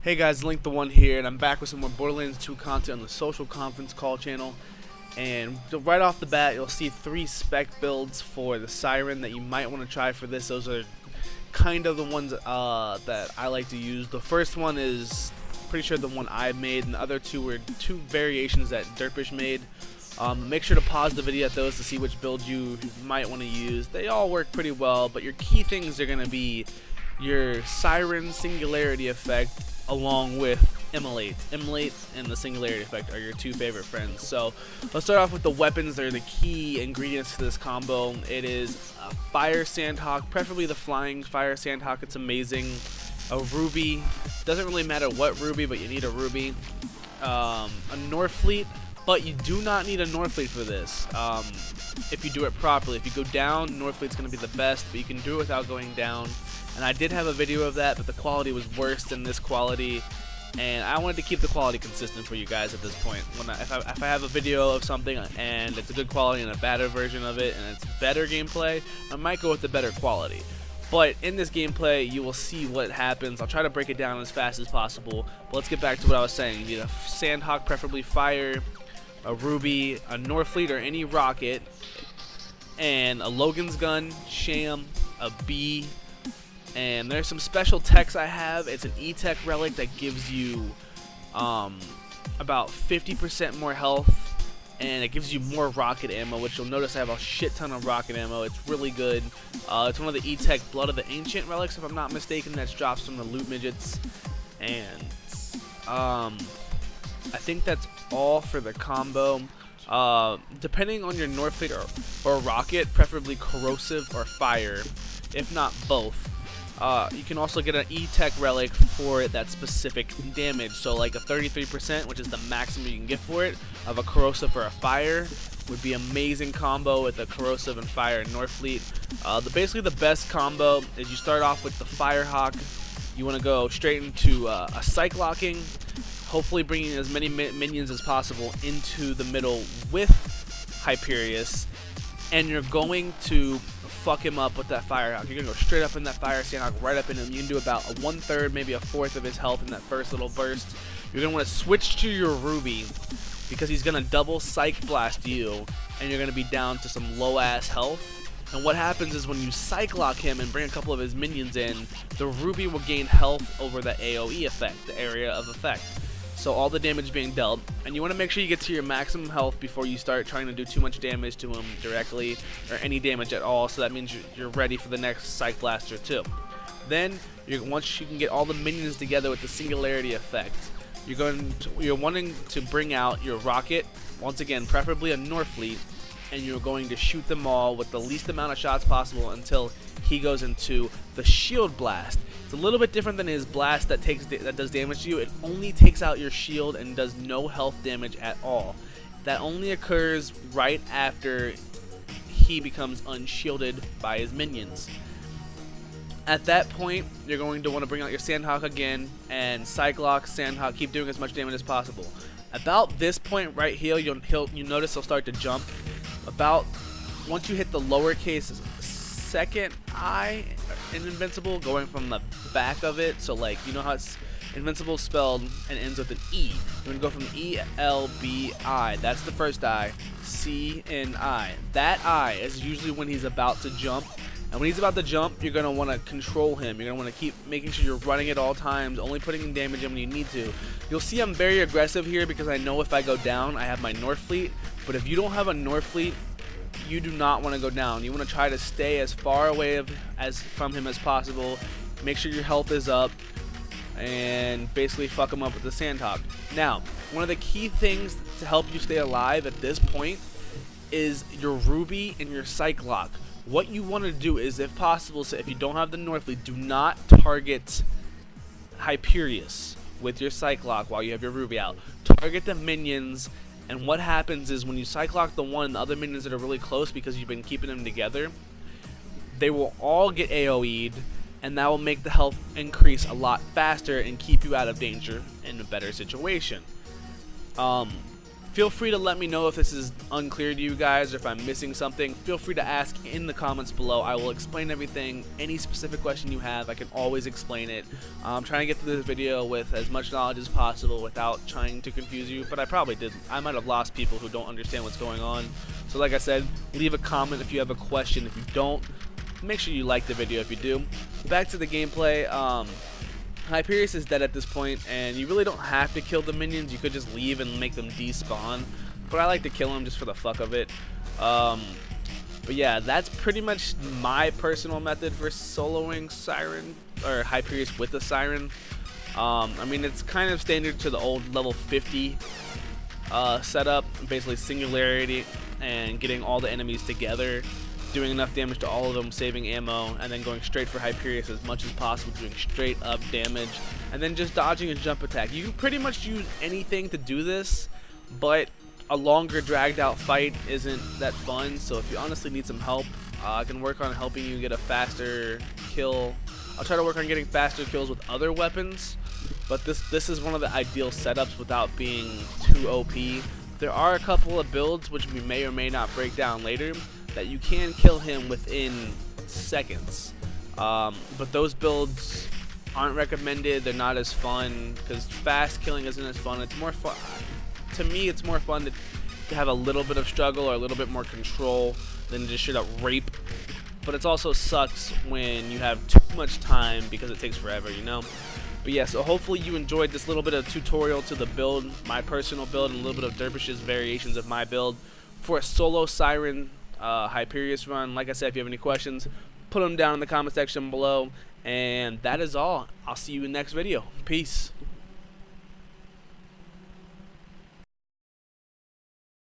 Hey guys, Link the One here, and I'm back with some more Borderlands 2 content on the social conference call channel. And right off the bat, you'll see 3 spec builds for the Siren that you might want to try for this. Those are kind of the ones that I like to use. The first one is pretty sure the one I made, and the other 2 were 2 variations that Derpish made. Make sure to pause the video at those to see which build you might want to use. They all work pretty well, but your key things are going to be your Siren Singularity Effect along with Immolate. Immolate and the Singularity Effect are your 2 favorite friends. So let's start off with the weapons. They're the key ingredients to this combo. It is a Fire Sandhawk, preferably the Flying Fire Sandhawk. It's amazing. A Ruby. Doesn't really matter what Ruby, but you need a Ruby. A Norfleet. But you do not need a Norfleet for this if you do it properly. If you go down, Norfleet's going to be the best, but you can do it without going down. And I did have a video of that, but the quality was worse than this quality. And I wanted to keep the quality consistent for you guys at this point. If I have a video of something and it's a good quality and a better version of it and it's better gameplay, I might go with the better quality. But in this gameplay, you will see what happens. I'll try to break it down as fast as possible. But let's get back to what I was saying. You need a Sandhawk, preferably Fire, a Ruby, a Norfleet or any rocket, and a Logan's Gun, Sham, a Bee, and there's some special techs I have. It's an E-Tech relic that gives you about 50% more health, and it gives you more rocket ammo, which you'll notice I have a shit ton of rocket ammo. It's really good. It's one of the E-Tech Blood of the Ancient relics, if I'm not mistaken, that's drops from the loot midgets. And I think that's all for the combo. Depending on your Norfleet or rocket, preferably corrosive or fire, if not both. You can also get an E-Tech relic for that specific damage. So like a 33%, which is the maximum you can get for it, of a corrosive or a fire would be amazing combo with a corrosive and fire Norfleet. Basically the best combo is you start off with the Firehawk. You want to go straight into a Psych Locking, hopefully bringing as many minions as possible into the middle with Hyperious, and you're going to fuck him up with that Firehawk. You're going to go straight up in that Fire Sandhawk, right up in him. You can do about a 1/3, maybe a 1/4 of his health in that first little burst. You're going to want to switch to your Ruby because he's going to double Psych Blast you, and you're going to be down to some low ass health. And what happens is when you Psych Lock him and bring a couple of his minions in, the Ruby will gain health over the AoE effect, the area of effect. So all the damage being dealt, and you want to make sure you get to your maximum health before you start trying to do too much damage to him directly or any damage at all. So that means you're ready for the next Psych Blaster too. Then once you can get all the minions together with the Singularity Effect, you're wanting to bring out your rocket, once again preferably a Norfleet, and you're going to shoot them all with the least amount of shots possible until he goes into the Shield Blast. It's a little bit different than his blast that does damage to you. It only takes out your shield and does no health damage at all. That only occurs right after he becomes unshielded by his minions. At that point, you're going to want to bring out your Sandhawk again and Cyclox, Sandhawk, keep doing as much damage as possible. About this point right here, you notice he'll start to jump. About once you hit the lowercase second I in Invincible, going from the back of it, so like you know how it's Invincible spelled and ends with an E. You're gonna go from E-L-B-I. That's the first I. C-N-I. That I is usually when he's about to jump. And when he's about to jump, you're going to want to control him. You're going to want to keep making sure you're running at all times, only putting in damage when you need to. You'll see I'm very aggressive here because I know if I go down, I have my Norfleet. But if you don't have a Norfleet, you do not want to go down. You want to try to stay as far away from him as possible. Make sure your health is up and basically fuck him up with the Sandhawk. Now, one of the key things to help you stay alive at this point is your Ruby and your Psych Lock. What you want to do is, if possible, so if you don't have the Norfleet, do not target Hyperious with your Psych Lock while you have your Ruby out. Target the minions, and what happens is when you Psych Lock the one, the other minions that are really close because you've been keeping them together, they will all get AoE'd, and that will make the health increase a lot faster and keep you out of danger in a better situation. Feel free to let me know if this is unclear to you guys or if I'm missing something. Feel free to ask in the comments below. I will explain everything. Any specific question you have, I can always explain it. I'm trying to get through this video with as much knowledge as possible without trying to confuse you, but I probably did. I might have lost people who don't understand what's going on. So like I said, leave a comment if you have a question. If you don't, make sure you like the video if you do. Back to the gameplay. Hyperious is dead at this point, and you really don't have to kill the minions. You could just leave and make them despawn, but I like to kill them just for the fuck of it. But yeah, that's pretty much my personal method for soloing Siren, or Hyperious with the Siren. I mean, it's kind of standard to the old level 50 setup, basically singularity and getting all the enemies together, doing enough damage to all of them, saving ammo, and then going straight for Hyperious as much as possible, doing straight up damage, and then just dodging a jump attack. You can pretty much use anything to do this, but a longer dragged out fight isn't that fun. So if you honestly need some help, I can work on helping you get a faster kill. I'll try to work on getting faster kills with other weapons, but this is one of the ideal setups without being too OP. There are a couple of builds which we may or may not break down later that you can kill him within seconds, but those builds aren't recommended. They're not as fun because fast killing isn't as fun. It's more fun to me. It's more fun to have a little bit of struggle or a little bit more control than just straight up rape. But it also sucks when you have too much time because it takes forever, you know. But yeah, so hopefully you enjoyed this little bit of tutorial to the build, my personal build, and a little bit of Derpish's variations of my build for a solo Siren Hyperious run. Like I said, if you have any questions, put them down in the comment section below, and that is all. I'll see you in the next video. Peace.